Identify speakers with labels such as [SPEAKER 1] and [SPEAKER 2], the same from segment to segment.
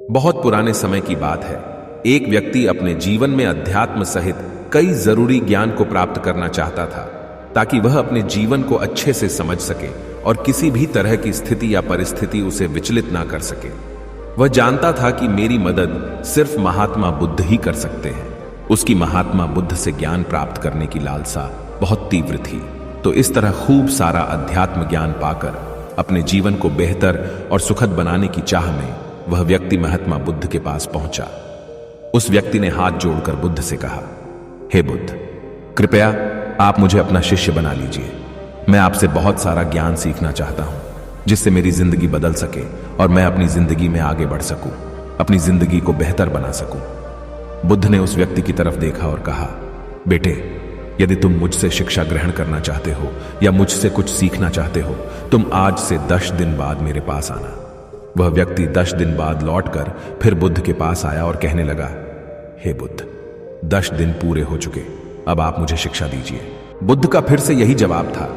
[SPEAKER 1] बहुत पुराने समय की बात है। एक व्यक्ति अपने जीवन में अध्यात्म सहित कई जरूरी ज्ञान को प्राप्त करना चाहता था, ताकि वह अपने जीवन को अच्छे से समझ सके और किसी भी तरह की स्थिति या परिस्थिति उसे विचलित ना कर सके। वह जानता था कि मेरी मदद सिर्फ महात्मा बुद्ध ही कर सकते हैं। उसकी महात्मा बुद्ध से ज्ञान प्राप्त करने की लालसा बहुत तीव्र थी। तो इस तरह खूब सारा अध्यात्म ज्ञान पाकर अपने जीवन को बेहतर और सुखद बनाने की चाह में वह व्यक्ति महात्मा बुद्ध के पास पहुंचा। उस व्यक्ति ने हाथ जोड़कर बुद्ध से कहा, हे बुद्ध, कृपया आप मुझे अपना शिष्य बना लीजिए। मैं आपसे बहुत सारा ज्ञान सीखना चाहता हूं, जिससे मेरी जिंदगी बदल सके और मैं अपनी जिंदगी में आगे बढ़ सकूं, अपनी जिंदगी को बेहतर बना सकूं। बुद्ध ने उस व्यक्ति की तरफ देखा और कहा, बेटे, यदि तुम मुझसे शिक्षा ग्रहण करना चाहते हो या मुझसे कुछ सीखना चाहते हो, तुम आज से 10 दिन बाद मेरे पास आना। वह व्यक्ति 10 दिन बाद लौटकर फिर बुद्ध के पास आया और कहने लगा, हे बुद्ध, 10 दिन पूरे हो चुके, अब आप मुझे शिक्षा दीजिए। बुद्ध का फिर से यही जवाब था,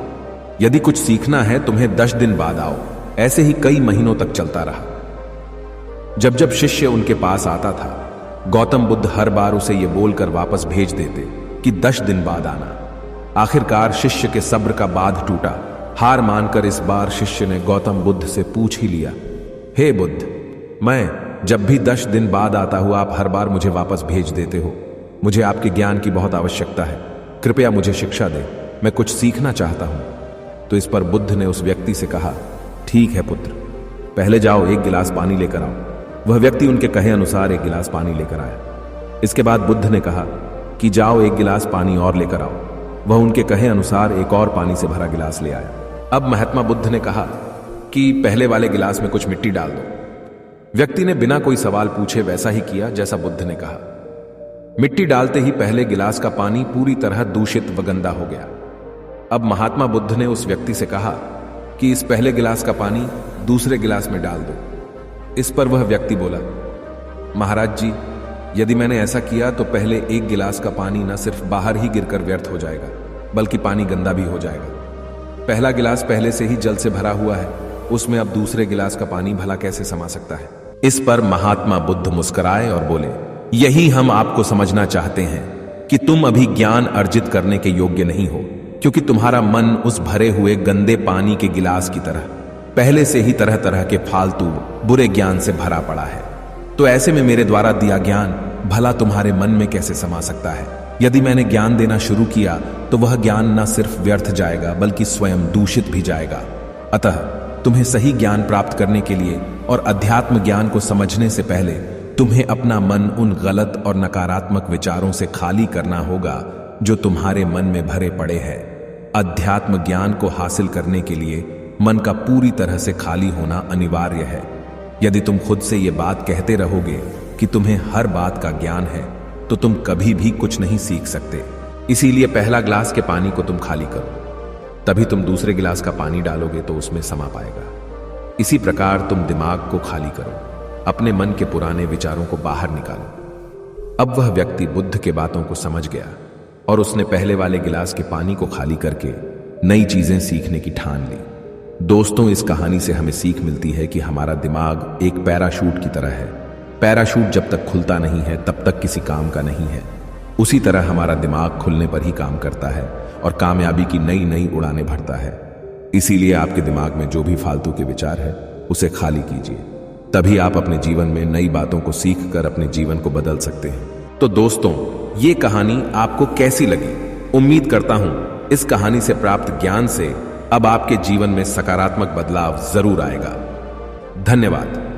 [SPEAKER 1] यदि कुछ सीखना है तुम्हें 10 दिन बाद आओ। ऐसे ही कई महीनों तक चलता रहा। जब जब शिष्य उनके पास आता था, गौतम बुद्ध हर बार उसे ये बोलकर वापस भेज देते कि 10 दिन बाद आना। आखिरकार शिष्य के सब्र का बांध टूटा। हार मानकर इस बार शिष्य ने गौतम बुद्ध से पूछ ही लिया, हे बुद्ध, मैं जब भी 10 दिन बाद आता हूं, आप हर बार मुझे वापस भेज देते हो। मुझे आपके ज्ञान की बहुत आवश्यकता है, कृपया मुझे शिक्षा दे, मैं कुछ सीखना चाहता हूं। तो इस पर बुद्ध ने उस व्यक्ति से कहा, ठीक है पुत्र, पहले जाओ एक गिलास पानी लेकर आओ। वह व्यक्ति उनके कहे अनुसार एक गिलास पानी लेकर आया। इसके बाद बुद्ध ने कहा कि जाओ एक गिलास पानी और लेकर आओ। वह उनके कहे अनुसार एक और पानी से भरा गिलास ले आया। अब महात्मा बुद्ध ने कहा कि पहले वाले गिलास में कुछ मिट्टी डाल दो। व्यक्ति ने बिना कोई सवाल पूछे वैसा ही किया जैसा बुद्ध ने कहा। मिट्टी डालते ही पहले गिलास का पानी पूरी तरह दूषित व गंदा हो गया। अब महात्मा बुद्ध ने उस व्यक्ति से कहा कि इस पहले गिलास का पानी दूसरे गिलास में डाल दो। इस पर वह व्यक्ति बोला, महाराज जी, यदि मैंने ऐसा किया तो पहले एक गिलास का पानी न सिर्फ बाहर ही गिरकर व्यर्थ हो जाएगा, बल्कि पानी गंदा भी हो जाएगा। पहला गिलास पहले से ही जल से भरा हुआ है, उसमें अब दूसरे गिलास का पानी भला कैसे समा सकता है। इस पर महात्मा बुद्ध मुस्कुराए और बोले, यही हम आपको समझना चाहते हैं कि तुम अभी ज्ञान अर्जित करने के योग्य नहीं हो, क्योंकि तुम्हारा मन उस भरे हुए गंदे पानी के गिलास की तरह पहले से ही तरह तरह के फालतू बुरे ज्ञान से भरा पड़ा है। तो ऐसे में मेरे द्वारा दिया ज्ञान भला तुम्हारे मन में कैसे समा सकता है। यदि मैंने ज्ञान देना शुरू किया तो वह ज्ञान न सिर्फ व्यर्थ जाएगा, बल्कि स्वयं दूषित भी जाएगा। अतः तुम्हें सही ज्ञान प्राप्त करने के लिए और अध्यात्म ज्ञान को समझने से पहले तुम्हें अपना मन उन गलत और नकारात्मक विचारों से खाली करना होगा जो तुम्हारे मन में भरे पड़े हैं। अध्यात्म ज्ञान को हासिल करने के लिए मन का पूरी तरह से खाली होना अनिवार्य है। यदि तुम खुद से ये बात कहते रहोगे कि तुम्हें हर बात का ज्ञान है, तो तुम कभी भी कुछ नहीं सीख सकते। इसीलिए पहला गिलास के पानी को तुम खाली करो, तभी तुम दूसरे गिलास का पानी डालोगे तो उसमें समा पाएगा। इसी प्रकार तुम दिमाग को खाली करो, अपने मन के पुराने विचारों को बाहर निकालो। अब वह व्यक्ति बुद्ध के बातों को समझ गया और उसने पहले वाले गिलास के पानी को खाली करके नई चीजें सीखने की ठान ली। दोस्तों, इस कहानी से हमें सीख मिलती है कि हमारा दिमाग एक पैराशूट की तरह है। पैराशूट जब तक खुलता नहीं है तब तक किसी काम का नहीं है। उसी तरह हमारा दिमाग खुलने पर ही काम करता है और कामयाबी की नई नई उड़ानें भरता है। इसीलिए आपके दिमाग में जो भी फालतू के विचार है उसे खाली कीजिए, तभी आप अपने जीवन में नई बातों को सीख कर अपने जीवन को बदल सकते हैं। तो दोस्तों, ये कहानी आपको कैसी लगी? उम्मीद करता हूं इस कहानी से प्राप्त ज्ञान से अब आपके जीवन में सकारात्मक बदलाव जरूर आएगा। धन्यवाद।